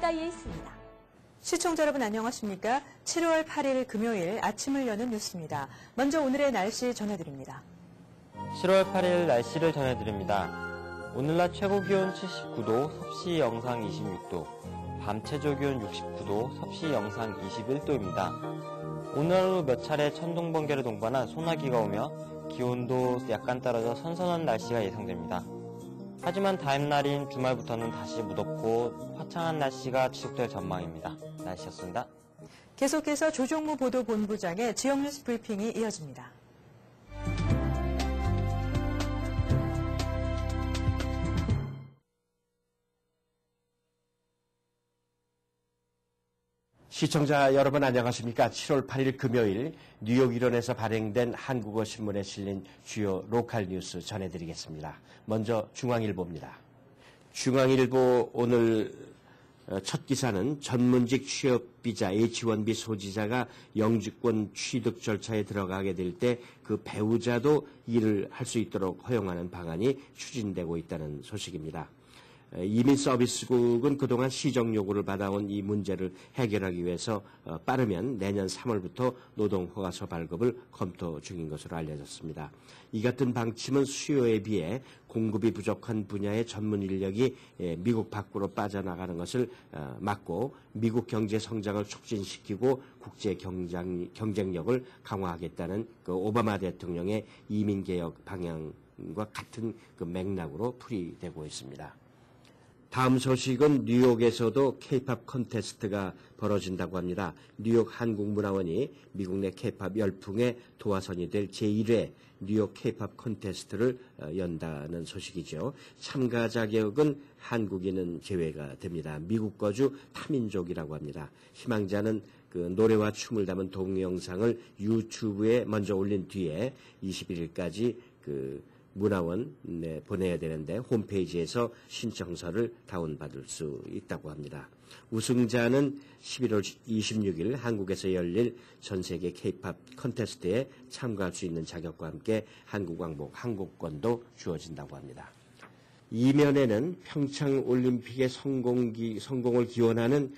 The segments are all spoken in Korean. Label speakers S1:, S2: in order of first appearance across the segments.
S1: 가까이에 있습니다.
S2: 시청자 여러분 안녕하십니까? 7월 8일 금요일 아침을 여는 뉴스입니다. 먼저 오늘의 날씨 전해드립니다.
S3: 7월 8일 날씨를 전해드립니다. 오늘 낮 최고 기온 79도, 섭씨 영상 26도, 밤 최저 기온 69도, 섭씨 영상 21도입니다. 오늘 하루 몇 차례 천둥, 번개를 동반한 소나기가 오며 기온도 약간 떨어져 선선한 날씨가 예상됩니다. 하지만 다음 날인 주말부터는 다시 무덥고 화창한 날씨가 지속될 전망입니다. 날씨였습니다.
S2: 계속해서 조종무 보도본부장의 지역 뉴스 브리핑이 이어집니다.
S4: 시청자 여러분 안녕하십니까? 7월 8일 금요일 뉴욕 일원에서 발행된 한국어 신문에 실린 주요 로컬 뉴스 전해드리겠습니다. 먼저 중앙일보입니다. 중앙일보 오늘 첫 기사는 전문직 취업비자 H-1B 소지자가 영주권 취득 절차에 들어가게 될 때 그 배우자도 일을 할 수 있도록 허용하는 방안이 추진되고 있다는 소식입니다. 이민서비스국은 그동안 시정 요구를 받아온 이 문제를 해결하기 위해서 빠르면 내년 3월부터 노동허가서 발급을 검토 중인 것으로 알려졌습니다. 이 같은 방침은 수요에 비해 공급이 부족한 분야의 전문 인력이 미국 밖으로 빠져나가는 것을 막고 미국 경제 성장을 촉진시키고 국제 경쟁력을 강화하겠다는 그 오바마 대통령의 이민개혁 방향과 같은 그 맥락으로 풀이되고 있습니다. 다음 소식은 뉴욕에서도 K-팝 콘테스트가 벌어진다고 합니다. 뉴욕 한국문화원이 미국 내 K-팝 열풍의 도화선이 될 제1회 뉴욕 K-팝 콘테스트를 연다는 소식이죠. 참가 자격은 한국인은 제외가 됩니다. 미국 거주 타민족이라고 합니다. 희망자는 그 노래와 춤을 담은 동영상을 유튜브에 먼저 올린 뒤에 21일까지 문화원에 보내야 되는데 홈페이지에서 신청서를 다운받을 수 있다고 합니다. 우승자는 11월 26일 한국에서 열릴 전세계 K-팝 컨테스트에 참가할 수 있는 자격과 함께 한국 왕복 항공권도 주어진다고 합니다. 이면에는 평창 올림픽의 성공을 기원하는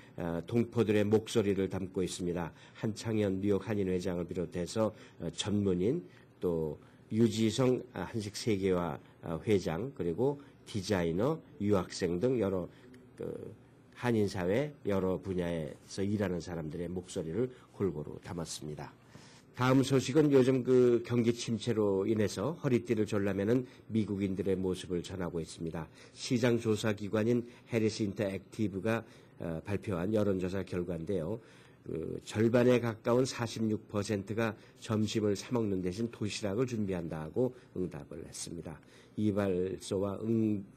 S4: 동포들의 목소리를 담고 있습니다. 한창현 뉴욕 한인회장을 비롯해서 전문인 또 유지성 한식세계화 회장 그리고 디자이너, 유학생 등 여러 한인사회 여러 분야에서 일하는 사람들의 목소리를 골고루 담았습니다. 다음 소식은 요즘 경기 침체로 인해서 허리띠를 졸라매는 미국인들의 모습을 전하고 있습니다. 시장 조사 기관인 해리스 인터액티브가 발표한 여론조사 결과인데요. 절반에 가까운 46%가 점심을 사 먹는 대신 도시락을 준비한다고 응답을 했습니다. 이발소와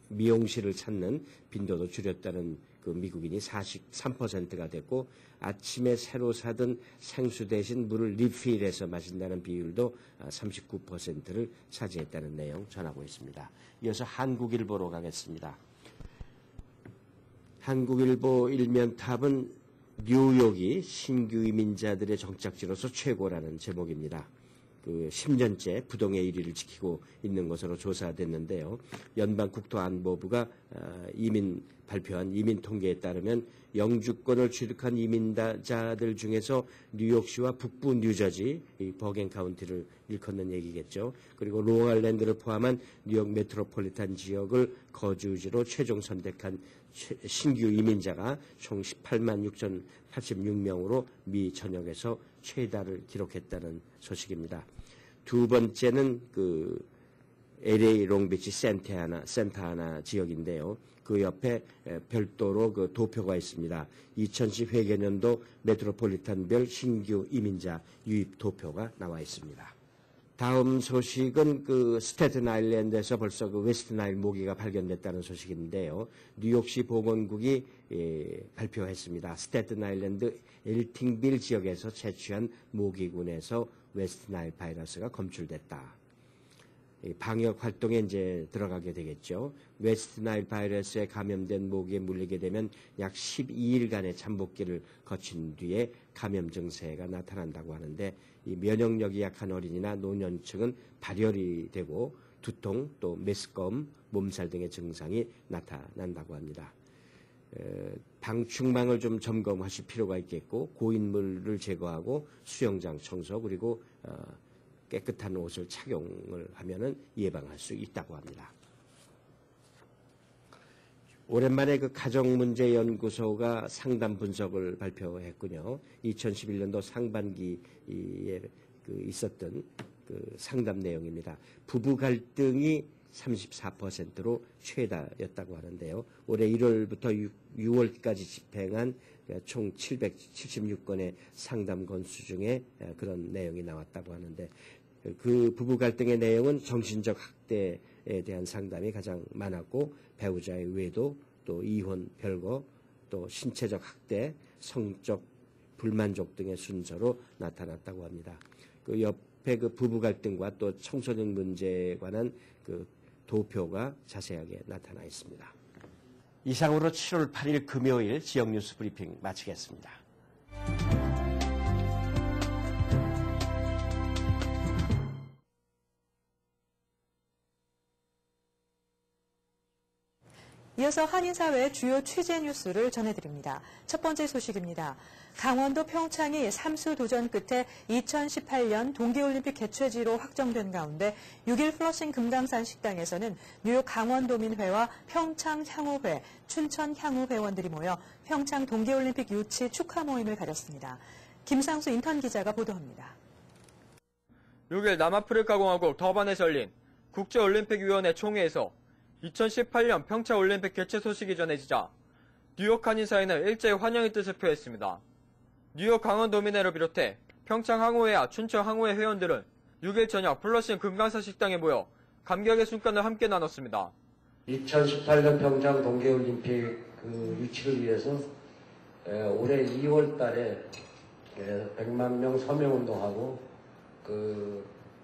S4: 미용실을 찾는 빈도도 줄였다는 미국인이 43%가 됐고 아침에 새로 사둔 생수 대신 물을 리필해서 마신다는 비율도 39%를 차지했다는 내용 전하고 있습니다. 이어서 한국일보로 가겠습니다. 한국일보 일면탑은 뉴욕이 신규 이민자들의 정착지로서 최고라는 제목입니다. 10년째 부동의 1위를 지키고 있는 것으로 조사됐는데요. 연방국토안보부가 발표한 이민 통계에 따르면 영주권을 취득한 이민자들 중에서 뉴욕시와 북부 뉴저지, 버겐 카운티를 일컫는 얘기겠죠. 그리고 롱아일랜드를 포함한 뉴욕 메트로폴리탄 지역을 거주지로 최종 선택한 신규 이민자가 총 18만 6,086명으로 미 전역에서 최다를 기록했다는 소식입니다. 두 번째는 LA 롱비치 센타하나 지역인데요. 그 옆에 별도로 도표가 있습니다. 2010 회계년도 메트로폴리탄별 신규 이민자 유입 도표가 나와 있습니다. 다음 소식은 스태튼 아일랜드에서 벌써 웨스트 나일 모기가 발견됐다는 소식인데요. 뉴욕시 보건국이 발표했습니다. 스태튼 아일랜드 엘팅빌 지역에서 채취한 모기군에서 웨스트 나일 바이러스가 검출됐다. 방역 활동에 이제 들어가게 되겠죠. 웨스트 나일 바이러스에 감염된 모기에 물리게 되면 약 12일간의 잠복기를 거친 뒤에 감염 증세가 나타난다고 하는데 이 면역력이 약한 어린이나 노년층은 발열이 되고 두통, 또 메스꺼움, 몸살 등의 증상이 나타난다고 합니다. 방충망을 좀 점검하실 필요가 있겠고 고인물을 제거하고 수영장 청소 그리고 깨끗한 옷을 착용을 하면은 예방할 수 있다고 합니다. 오랜만에 그 가정문제연구소가 상담 분석을 발표했군요. 2011년도 상반기에 있었던 그 상담 내용입니다. 부부 갈등이 34%로 최다였다고 하는데요. 올해 1월부터 6월까지 집행한 총 776건의 상담 건수 중에 그런 내용이 나왔다고 하는데 그 부부 갈등의 내용은 정신적 학대에 대한 상담이 가장 많았고 배우자의 외도, 또 이혼, 별거, 또 신체적 학대, 성적 불만족 등의 순서로 나타났다고 합니다. 그 옆에 그 부부 갈등과 또 청소년 문제에 관한 그 도표가 자세하게 나타나 있습니다. 이상으로 7월 8일 금요일 지역 뉴스 브리핑 마치겠습니다.
S2: 이어서 한인사회의 주요 취재 뉴스를 전해드립니다. 첫 번째 소식입니다. 강원도 평창이 삼수 도전 끝에 2018년 동계올림픽 개최지로 확정된 가운데 6일 플러싱 금강산 식당에서는 뉴욕 강원도민회와 평창향후회, 춘천향후회원들이 모여 평창 동계올림픽 유치 축하 모임을 가졌습니다. 김상수 인턴 기자가 보도합니다.
S1: 6일 남아프리카공화국 더반에서 열린 국제올림픽위원회 총회에서 2018년 평창올림픽 개최 소식이 전해지자 뉴욕 한인사회는 일제히 환영의 뜻을 표했습니다. 뉴욕 강원도민회를 비롯해 평창항우회와 춘천항우회 회원들은 6일 저녁 플러싱 금강산 식당에 모여 감격의 순간을 함께 나눴습니다.
S5: 2018년 평창 동계올림픽 유치를 위해서 올해 2월 달에 100만 명 서명운동하고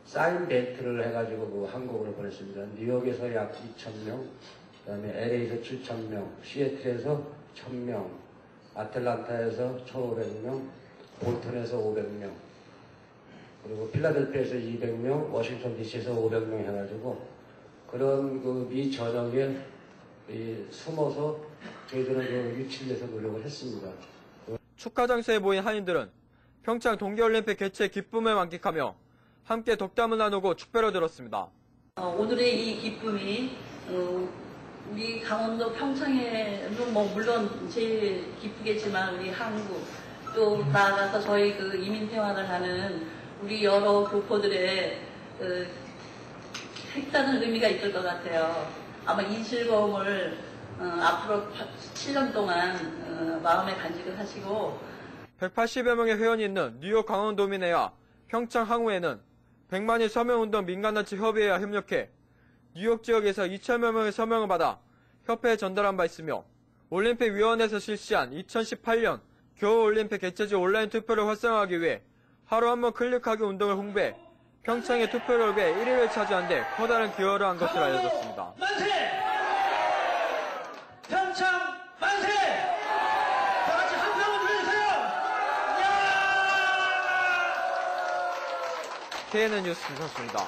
S5: 사인 베이트를 해가지고 그 한국으로 보냈습니다. 뉴욕에서 약 2,000명, 그 다음에 LA에서 7,000명, 시애틀에서 1,000명, 아틀란타에서 1,500명, 볼턴에서 500명, 그리고 필라델피아에서 200명, 워싱턴 DC에서 500명 해가지고 그런 그 미 전역에 숨어서 저희들은 그 유치를 위해서 노력을 했습니다.
S1: 축하 장소에 모인 한인들은 평창 동계올림픽 개최 기쁨을 만끽하며 함께 덕담을 나누고 축배를 들었습니다.
S6: 오늘의 이 기쁨이 우리 강원도 평창에는 물론 제일 기쁘겠지만 우리 한국 또 나아가서 저희 그 이민 생활을 하는 우리 여러 교포들의 색다른 의미가 있을 것 같아요. 아마 이 즐거움을 앞으로 7년 동안 마음에 간직을 하시고
S1: 180여 명의 회원이 있는 뉴욕 강원도민회와 평창항우회는 100만일 서명운동 민간단체 협의회와 협력해 뉴욕 지역에서 2,000여 명의 서명을 받아 협회에 전달한 바 있으며 올림픽위원회에서 실시한 2018년 겨울올림픽 개최지 온라인 투표를 활성화하기 위해 하루 한 번 클릭하기 운동을 홍보해 평창의 투표를 위해 1위를 차지한 데 커다란 기여를 한 것으로 알려졌습니다.
S7: 만세! 평창 만세! 다 같이 한 명을 불러주세요!
S1: KNN 뉴스 김상수입니다.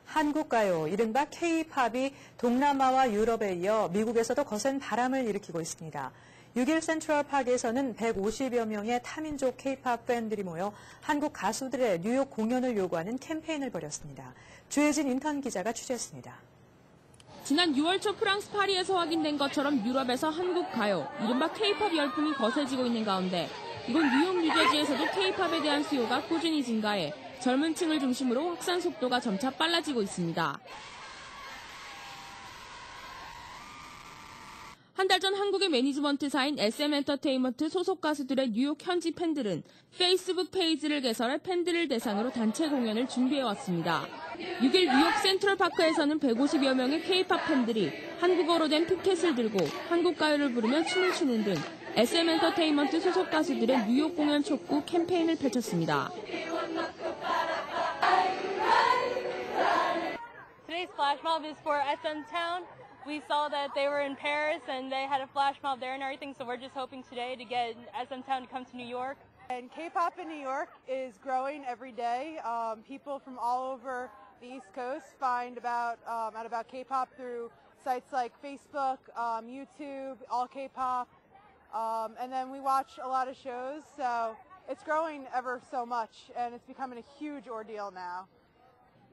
S2: 한국가요, 이른바 K-팝이 동남아와 유럽에 이어 미국에서도 거센 바람을 일으키고 있습니다. 6일 센트럴파크에서는 150여 명의 타민족 K-팝 팬들이 모여 한국 가수들의 뉴욕 공연을 요구하는 캠페인을 벌였습니다. 주혜진 인턴 기자가 취재했습니다.
S8: 지난 6월 초 프랑스 파리에서 확인된 것처럼 유럽에서 한국 가요, 이른바 K-팝 열풍이 거세지고 있는 가운데 이곳 뉴욕 뉴저지에서도 K-팝에 대한 수요가 꾸준히 증가해 젊은 층을 중심으로 확산 속도가 점차 빨라지고 있습니다. 한 달 전 한국의 매니지먼트사인 SM엔터테인먼트 소속 가수들의 뉴욕 현지 팬들은 페이스북 페이지를 개설해 팬들을 대상으로 단체 공연을 준비해왔습니다. 6일 뉴욕 센트럴파크에서는 150여 명의 K-팝 팬들이 한국어로 된 피켓을 들고 한국 가요를 부르며 춤을 추는 등 SM엔터테인먼트 소속 가수들의 뉴욕 공연 촉구 캠페인을 펼쳤습니다.
S9: Today's flash mob is for SM Town. We saw that they were in Paris and they had a flash mob there and everything, so we're just hoping today to get SM Town to come to New York.
S10: And K-pop in New York is growing every day. People from all over the East Coast find out about K-pop through sites like Facebook, YouTube, all K-pop, and then we watch a lot of shows. So it's growing ever so much, and it's becoming a huge ordeal now.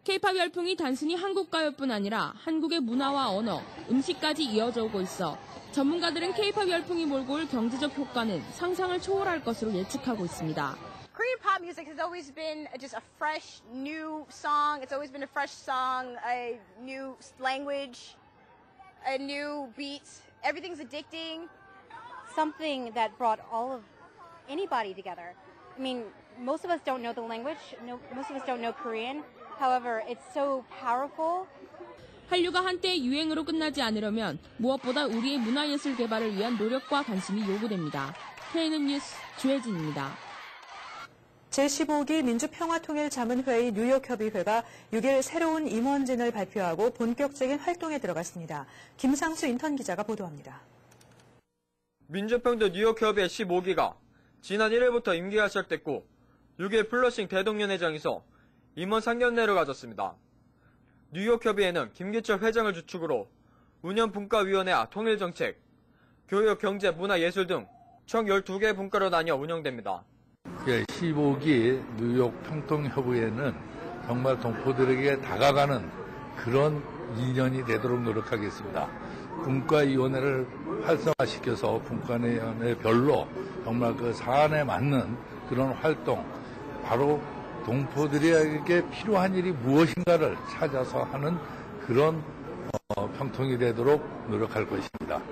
S8: K-팝 열풍이 단순히 한국 가요뿐 아니라 한국의 문화와 언어, 음식까지 이어져 오고 있어 전문가들은 K-팝 열풍이 몰고 올 경제적 효과는 상상을 초월할 것으로 예측하고 있습니다.
S11: Korean pop music has always been just a fresh, new song. It's always been a fresh song, a new language, a new beat. Everything's addicting.
S12: Something that brought all of anybody together. I mean, most of us don't know the language. Most of us don't know Korean. However, it's so powerful.
S8: 한류가 한때의 유행으로 끝나지 않으려면 무엇보다 우리의 문화예술 개발을 위한 노력과 관심이 요구됩니다. KNN 뉴스 주혜진입니다.
S2: 제15기 민주평화통일자문회의 뉴욕협의회가 6일 새로운 임원진을 발표하고 본격적인 활동에 들어갔습니다. 김상수 인턴 기자가 보도합니다.
S1: 민주평등 뉴욕협의회 15기가 지난 1일부터 임기가 시작됐고 6일 플러싱 대동연회장에서 임원 상견례를 가졌습니다. 뉴욕협의회는 김기철 회장을 주축으로 운영분과위원회와 통일정책, 교육, 경제, 문화, 예술 등 총 12개 분과로 나뉘어 운영됩니다.
S13: 15기 뉴욕 평통협의회는 정말 동포들에게 다가가는 그런 2년이 되도록 노력하겠습니다. 분과위원회를 활성화시켜서 분과위원회별로 정말 그 사안에 맞는 그런 활동, 바로 동포들에게 필요한 일이 무엇인가를 찾아서 하는 그런 평통이 되도록 노력할 것입니다.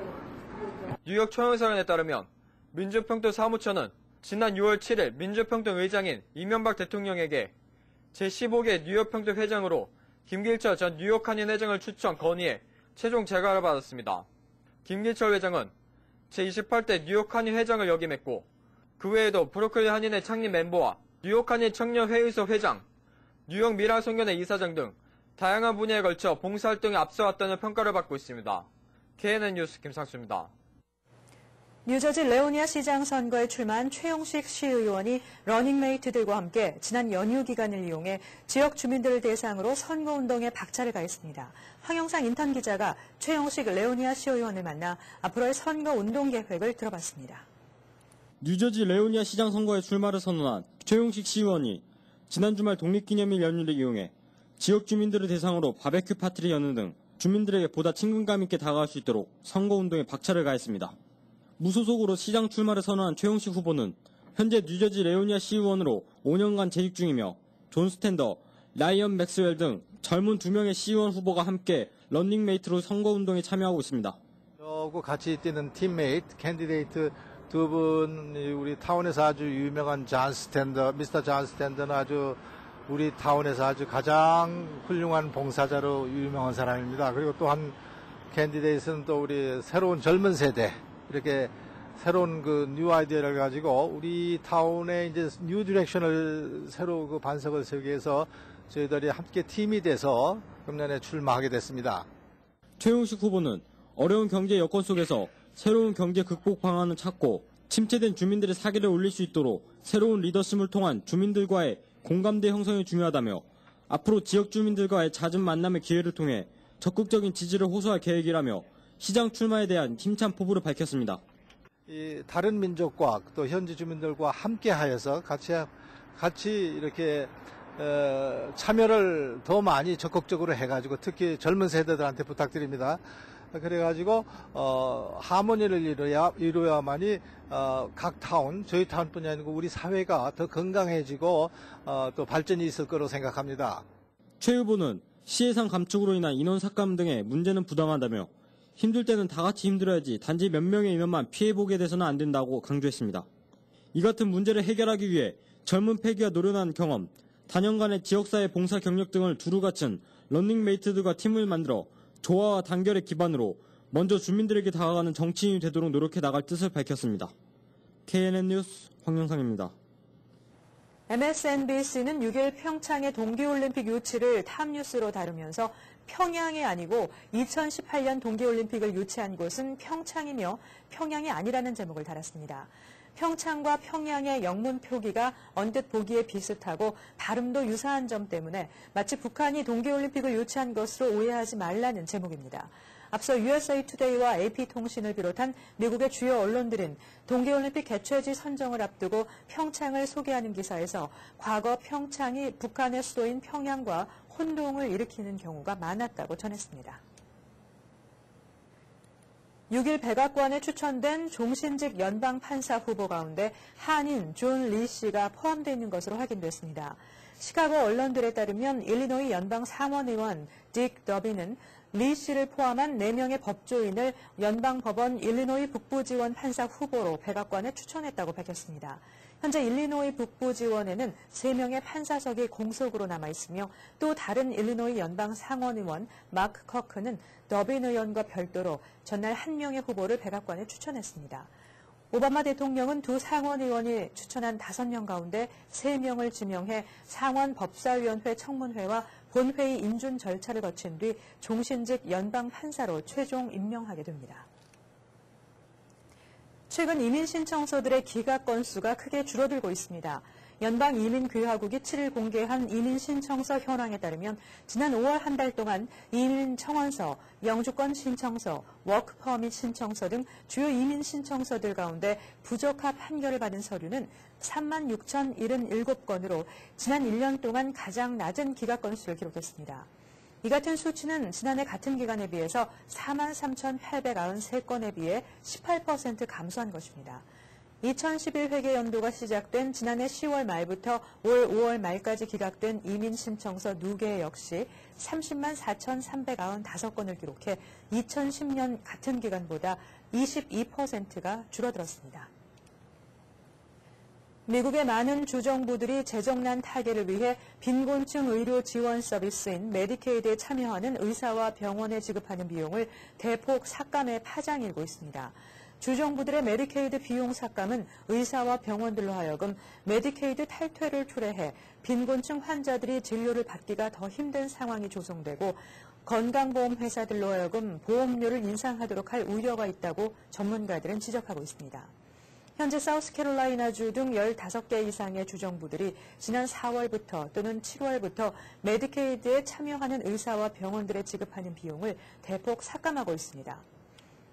S1: 뉴욕 초영사관에 따르면 민주평등 사무처는 지난 6월 7일 민주평등 의장인 이명박 대통령에게 제15개 뉴욕평등 회장으로 김길철 전 뉴욕 한인 회장을 추천 건의해 최종 재가를 받았습니다. 김길철 회장은 제28대 뉴욕 한인 회장을 역임했고 그 외에도 브루클린 한인회 창립 멤버와 뉴욕 한인 청년회의소 회장, 뉴욕 미라송년회 이사장 등 다양한 분야에 걸쳐 봉사활동에 앞서왔다는 평가를 받고 있습니다. KNN 뉴스 김상수입니다.
S2: 뉴저지 레오니아 시장 선거에 출마한 최용식 시의원이 러닝메이트들과 함께 지난 연휴 기간을 이용해 지역 주민들을 대상으로 선거운동에 박차를 가했습니다. 황영상 인턴 기자가 최용식 레오니아 시의원을 만나 앞으로의 선거운동 계획을 들어봤습니다.
S14: 뉴저지 레오니아 시장 선거에 출마를 선언한 최용식 시의원이 지난 주말 독립기념일 연휴를 이용해 지역 주민들을 대상으로 바베큐 파티를 여는 등 주민들에게 보다 친근감 있게 다가갈 수 있도록 선거운동에 박차를 가했습니다. 무소속으로 시장 출마를 선언한 최용식 후보는 현재 뉴저지 레오니아 시의원으로 5년간 재직 중이며 존 스탠더, 라이언 맥스웰 등 젊은 2명의 시의원 후보가 함께 런닝메이트로 선거운동에 참여하고 있습니다.
S15: 저하고 같이 뛰는 팀메이트, 캔디데이트 두 분, 우리 타운에서 아주 유명한 미스터 존 스탠더는 아주 우리 타운에서 아주 가장 훌륭한 봉사자로 유명한 사람입니다. 그리고 또 한 캔디데이트는 또 우리 새로운 젊은 세대, 이렇게 새로운 그 뉴 아이디어를 가지고 우리 타운에 이제 뉴 디렉션을 새로 그 반석을 세우기 위해서 저희들이 함께 팀이 돼서 금년에 출마하게 됐습니다.
S14: 최용식 후보는 어려운 경제 여건 속에서 새로운 경제 극복 방안을 찾고 침체된 주민들의 사기를 올릴 수 있도록 새로운 리더십을 통한 주민들과의 공감대 형성이 중요하다며 앞으로 지역 주민들과의 잦은 만남의 기회를 통해 적극적인 지지를 호소할 계획이라며 시장 출마에 대한 힘찬 포부를 밝혔습니다.
S15: 이 다른 민족과 또 현지 주민들과 함께하여서 같이 이렇게 참여를 더 많이 적극적으로 해가지고 특히 젊은 세대들한테 부탁드립니다. 그래가지고 하모니를 이루어야만이 각 타운, 저희 타운뿐이 아니고 우리 사회가 더 건강해지고 또 발전이 있을 거로 생각합니다.
S14: 최 후보는 시예산 감축으로 인한 인원 삭감 등의 문제는 부당하다며 힘들 때는 다 같이 힘들어야지 단지 몇 명의 인원만 피해보게 돼서는 안 된다고 강조했습니다. 이 같은 문제를 해결하기 위해 젊은 패기와 노련한 경험, 다년간의 지역사회 봉사 경력 등을 두루 갖춘 런닝메이트들과 팀을 만들어 조화와 단결의 기반으로 먼저 주민들에게 다가가는 정치인이 되도록 노력해 나갈 뜻을 밝혔습니다. KNN 뉴스 황영상입니다.
S2: MSNBC는 6일 평창의 동계올림픽 유치를 탑뉴스로 다루면서 평양이 아니고 2018년 동계올림픽을 유치한 곳은 평창이며 평양이 아니라는 제목을 달았습니다. 평창과 평양의 영문 표기가 언뜻 보기에 비슷하고 발음도 유사한 점 때문에 마치 북한이 동계올림픽을 유치한 것으로 오해하지 말라는 제목입니다. 앞서 USA 투데이와 AP통신을 비롯한 미국의 주요 언론들은 동계올림픽 개최지 선정을 앞두고 평창을 소개하는 기사에서 과거 평창이 북한의 수도인 평양과 혼동을 일으키는 경우가 많았다고 전했습니다. 6일 백악관에 추천된 종신직 연방판사 후보 가운데 한인 존 리 씨가 포함되어 있는 것으로 확인됐습니다. 시카고 언론들에 따르면 일리노이 연방 상원의원 딕 더비는 리 씨를 포함한 4명의 법조인을 연방법원 일리노이 북부지원 판사 후보로 백악관에 추천했다고 밝혔습니다. 현재 일리노이 북부지원에는 3명의 판사석이 공석으로 남아있으며 또 다른 일리노이 연방 상원의원 마크 커크는 더빈 의원과 별도로 전날 1명의 후보를 백악관에 추천했습니다. 오바마 대통령은 두 상원의원이 추천한 5명 가운데 3명을 지명해 상원법사위원회 청문회와 본회의 인준 절차를 거친 뒤 종신직 연방판사로 최종 임명하게 됩니다. 최근 이민 신청서들의 기각 건수가 크게 줄어들고 있습니다. 연방이민귀화국이 7일 공개한 이민 신청서 현황에 따르면 지난 5월 한 달 동안 이민 청원서, 영주권 신청서, 워크퍼밋 신청서 등 주요 이민 신청서들 가운데 부적합 판결을 받은 서류는 36,077건으로 지난 1년 동안 가장 낮은 기각 건수를 기록했습니다. 이 같은 수치는 지난해 같은 기간에 비해서 43,893건에 비해 18% 감소한 것입니다. 2011 회계연도가 시작된 지난해 10월 말부터 올 5월 말까지 기각된 이민 신청서 누계 역시 30만 4,395건을 기록해 2010년 같은 기간보다 22%가 줄어들었습니다. 미국의 많은 주정부들이 재정난 타개를 위해 빈곤층 의료 지원 서비스인 메디케이드에 참여하는 의사와 병원에 지급하는 비용을 대폭 삭감해 파장이 일고 있습니다. 주정부들의 메디케이드 비용 삭감은 의사와 병원들로 하여금 메디케이드 탈퇴를 초래해 빈곤층 환자들이 진료를 받기가 더 힘든 상황이 조성되고 건강보험 회사들로 하여금 보험료를 인상하도록 할 우려가 있다고 전문가들은 지적하고 있습니다. 현재 사우스캐롤라이나주 등 15개 이상의 주정부들이 지난 4월부터 또는 7월부터 메디케이드에 참여하는 의사와 병원들에 지급하는 비용을 대폭 삭감하고 있습니다.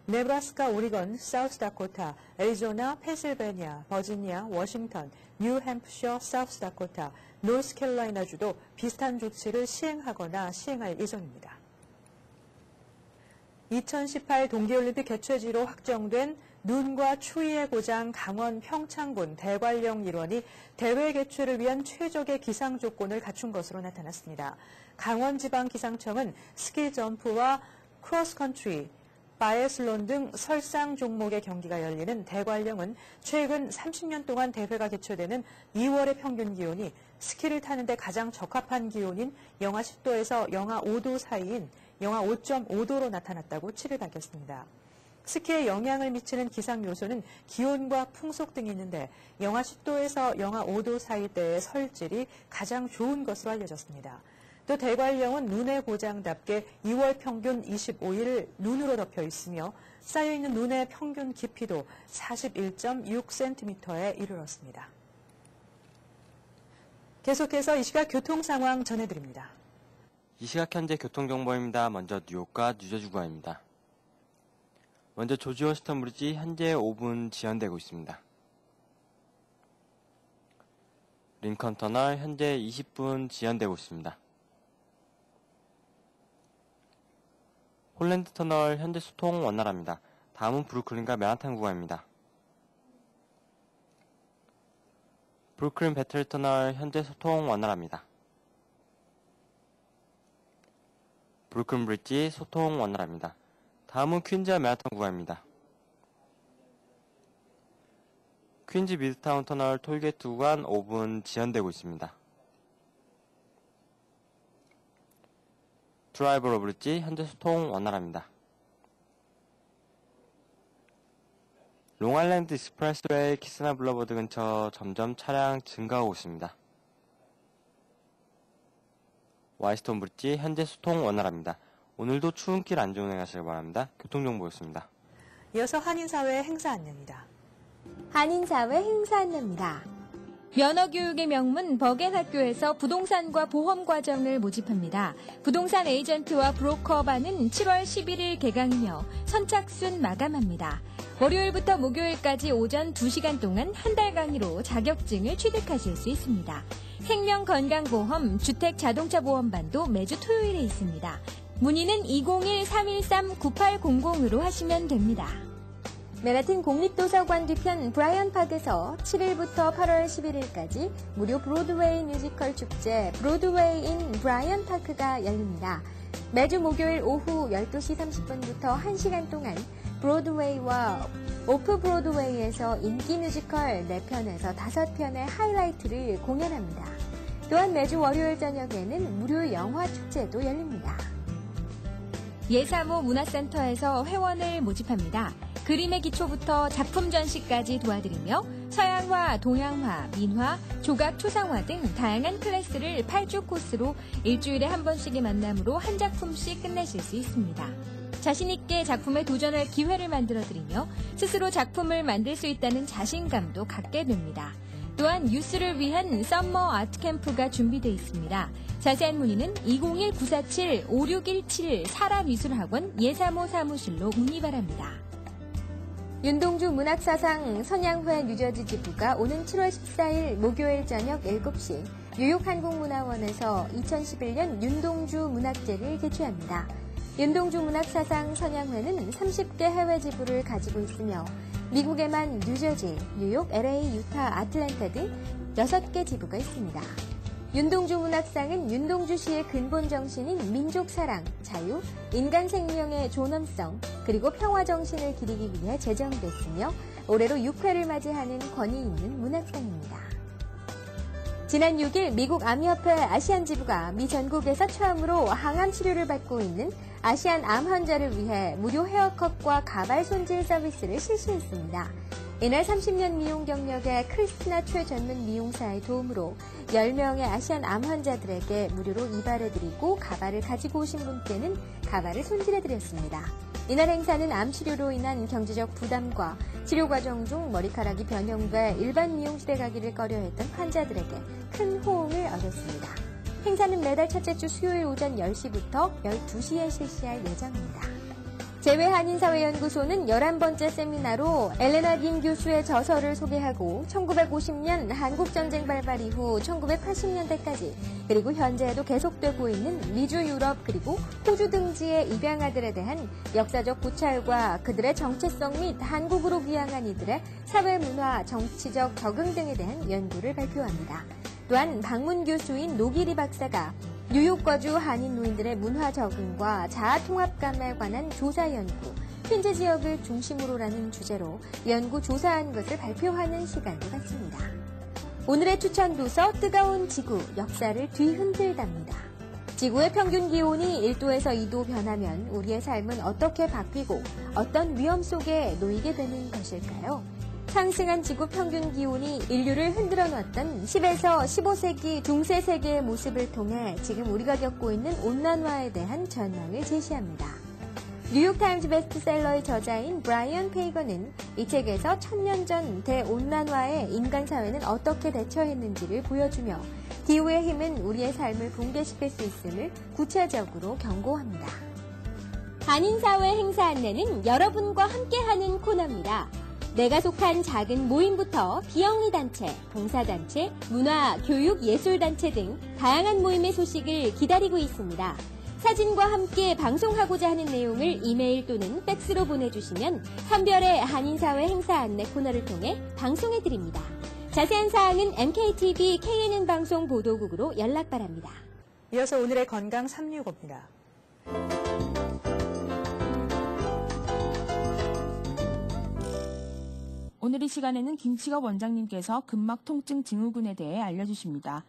S2: 네브라스카, 오리건, 사우스다코타, 애리조나, 펜실베니아, 버지니아, 워싱턴, 뉴햄프셔, 사우스다코타, 노스캐롤라이나주도 비슷한 조치를 시행하거나 시행할 예정입니다. 2018 동계올림픽 개최지로 확정된 눈과 추위의 고장 강원 평창군 대관령 일원이 대회 개최를 위한 최적의 기상 조건을 갖춘 것으로 나타났습니다. 강원지방기상청은 스키 점프와 크로스컨트리, 바이애슬론 등 설상 종목의 경기가 열리는 대관령은 최근 30년 동안 대회가 개최되는 2월의 평균 기온이 스키를 타는데 가장 적합한 기온인 영하 10도에서 영하 5도 사이인 영하 5.5도로 나타났다고 7일 밝혔습니다. 스키에 영향을 미치는 기상 요소는 기온과 풍속 등이 있는데 영하 10도에서 영하 5도 사이대의 설질이 가장 좋은 것으로 알려졌습니다. 또 대관령은 눈의 고장답게 2월 평균 25일을 눈으로 덮여 있으며 쌓여있는 눈의 평균 깊이도 41.6cm에 이르렀습니다. 계속해서 이 시각 교통 상황 전해드립니다.
S3: 이 시각 현재 교통정보입니다. 먼저 뉴욕과 뉴저지 구간입니다. 먼저 조지 워싱턴 브리지 현재 5분 지연되고 있습니다. 링컨 터널 현재 20분 지연되고 있습니다. 홀랜드 터널 현재 소통 원활합니다. 다음은 브루클린과 맨하탄 구간입니다. 브루클린 배터리 터널 현재 소통 원활합니다. 브루클린 브릿지 소통 원활합니다. 다음은 퀸즈와 맨하탄 구간입니다. 퀸즈 미드타운 터널 톨게이트 구간 5분 지연되고 있습니다. 드라이버로 브릿지 현재 소통 원활합니다. 롱아일랜드 익스프레스웨이 키스나 블러버드 근처 점점 차량 증가하고 있습니다. 와이스톤 브릿지 현재 소통 원활합니다. 오늘도 추운 길 안전운행하시길 바랍니다. 교통정보였습니다.
S2: 이어서 한인사회 행사 안내입니다.
S16: 한인사회 행사 안내입니다. 면허교육의 명문 버겐학교에서 부동산과 보험 과정을 모집합니다. 부동산 에이전트와 브로커반은 7월 11일 개강이며 선착순 마감합니다. 월요일부터 목요일까지 오전 2시간 동안 한 달 강의로 자격증을 취득하실 수 있습니다. 생명건강보험, 주택자동차보험반도 매주 토요일에 있습니다. 문의는 201-313-9800으로 하시면 됩니다. 맨하튼 국립도서관 뒤편 브라이언팍에서 7일부터 8월 11일까지 무료 브로드웨이 뮤지컬 축제 브로드웨이 인 브라이언파크가 열립니다. 매주 목요일 오후 12시 30분부터 1시간 동안 브로드웨이와 오프 브로드웨이에서 인기 뮤지컬 4편에서 5편의 하이라이트를 공연합니다. 또한 매주 월요일 저녁에는 무료 영화 축제도 열립니다. 예사모 문화센터에서 회원을 모집합니다. 그림의 기초부터 작품 전시까지 도와드리며 서양화, 동양화, 민화, 조각, 초상화 등 다양한 클래스를 8주 코스로 일주일에 한 번씩의 만남으로 한 작품씩 끝내실 수 있습니다. 자신 있게 작품에 도전할 기회를 만들어드리며 스스로 작품을 만들 수 있다는 자신감도 갖게 됩니다. 또한 유스를 위한 썸머 아트 캠프가 준비되어 있습니다. 자세한 문의는 201-947-5617 사라미술학원 예사모 사무실로 문의 바랍니다. 윤동주 문학사상 선양회 뉴저지 지부가 오는 7월 14일 목요일 저녁 7시 뉴욕 한국문화원에서 2011년 윤동주 문학제를 개최합니다. 윤동주 문학사상 선양회는 30개 해외 지부를 가지고 있으며 미국에만 뉴저지, 뉴욕, LA, 유타, 아틀랜타 등 6개 지부가 있습니다. 윤동주 문학상은 윤동주 씨의 근본 정신인 민족사랑, 자유, 인간 생명의 존엄성, 그리고 평화 정신을 기리기 위해 제정됐으며 올해로 6회를 맞이하는 권위 있는 문학상입니다. 지난 6일 미국 암협회 아시안 지부가 미 전국에서 처음으로 항암 치료를 받고 있는 아시안 암 환자를 위해 무료 헤어컷과 가발 손질 서비스를 실시했습니다. 이날 30년 미용 경력의 크리스티나 최 전문 미용사의 도움으로 10명의 아시안 암 환자들에게 무료로 이발해드리고 가발을 가지고 오신 분께는 가발을 손질해드렸습니다. 이날 행사는 암 치료로 인한 경제적 부담과 치료 과정 중 머리카락이 변형돼 일반 미용실에 가기를 꺼려했던 환자들에게 큰 호응을 얻었습니다. 행사는 매달 첫째 주 수요일 오전 10시부터 12시에 실시할 예정입니다. 재외한인사회연구소는 11번째 세미나로 엘레나 긴 교수의 저서를 소개하고 1950년 한국전쟁 발발 이후 1980년대까지 그리고 현재에도 계속되고 있는 미주 유럽 그리고 호주 등지의 입양아들에 대한 역사적 고찰과 그들의 정체성 및 한국으로 귀향한 이들의 사회 문화, 정치적 적응 등에 대한 연구를 발표합니다. 또한 방문 교수인 노기리 박사가 뉴욕 거주 한인 노인들의 문화 적응과 자아 통합감에 관한 조사 연구, 퀸즈 지역을 중심으로라는 주제로 연구 조사한 것을 발표하는 시간도 갖습니다. 오늘의 추천 도서 뜨거운 지구, 역사를 뒤흔들답니다. 지구의 평균 기온이 1도에서 2도 변하면 우리의 삶은 어떻게 바뀌고 어떤 위험 속에 놓이게 되는 것일까요? 상승한 지구 평균 기온이 인류를 흔들어 놨던 10에서 15세기 중세 세계의 모습을 통해 지금 우리가 겪고 있는 온난화에 대한 전망을 제시합니다. 뉴욕타임즈 베스트셀러의 저자인 브라이언 페이거는 이 책에서 1000년 전 대온난화에 인간 사회는 어떻게 대처했는지를 보여주며 기후의 힘은 우리의 삶을 붕괴시킬 수 있음을 구체적으로 경고합니다. 한인사회 행사 안내는 여러분과 함께하는 코너입니다. 내가 속한 작은 모임부터 비영리 단체, 봉사단체, 문화, 교육, 예술단체 등 다양한 모임의 소식을 기다리고 있습니다. 사진과 함께 방송하고자 하는 내용을 이메일 또는 팩스로 보내주시면 한별의 한인사회 행사 안내 코너를 통해 방송해드립니다. 자세한 사항은 MKTV KNN 방송 보도국으로 연락 바랍니다.
S2: 이어서 오늘의 건강 365입니다.
S8: 오늘 이 시간에는 김치갑 원장님께서 근막 통증 증후군에 대해 알려주십니다.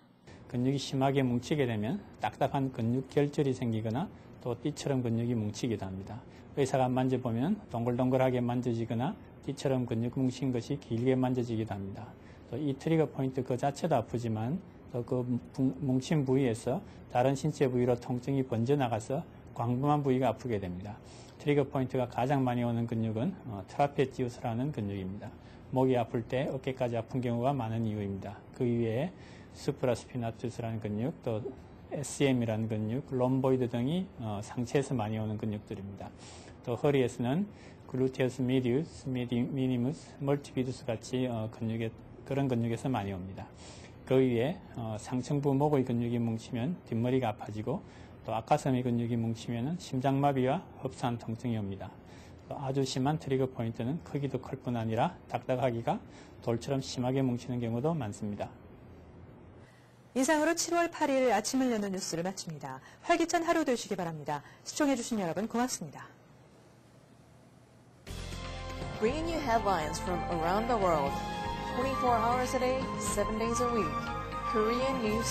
S17: 근육이 심하게 뭉치게 되면 딱딱한 근육 결절이 생기거나 또 띠처럼 근육이 뭉치기도 합니다. 의사가 만져보면 동글동글하게 만져지거나 띠처럼 근육 뭉친 것이 길게 만져지기도 합니다. 또 이 트리거 포인트 그 자체도 아프지만 또 그 뭉친 부위에서 다른 신체 부위로 통증이 번져나가서 광범한 부위가 아프게 됩니다. 트리거 포인트가 가장 많이 오는 근육은 트라페지우스라는 근육입니다. 목이 아플 때 어깨까지 아픈 경우가 많은 이유입니다. 그 이외에 수프라스피나투스라는 근육, 또 SCM이라는 근육, 롬보이드 등이 상체에서 많이 오는 근육들입니다. 또 허리에서는 글루테우스 미디우스, 미니무스, 멀티비두스 같이 그런 근육에서 많이 옵니다. 그 위에 상층부 목의 근육이 뭉치면 뒷머리가 아파지고 또 아까섬의 근육이 뭉치면 심장마비와 흡사한 통증이 옵니다. 또 아주 심한 트리거 포인트는 크기도 클 뿐 아니라 딱딱하기가 돌처럼 심하게 뭉치는 경우도 많습니다.
S2: 이상으로 7월 8일 아침을 여는 뉴스를 마칩니다. 활기찬 하루 되시기 바랍니다. 시청해주신 여러분 고맙습니다.
S18: Bringing you headlines from around the world, 24 hours a day, 7 days a week. Korean News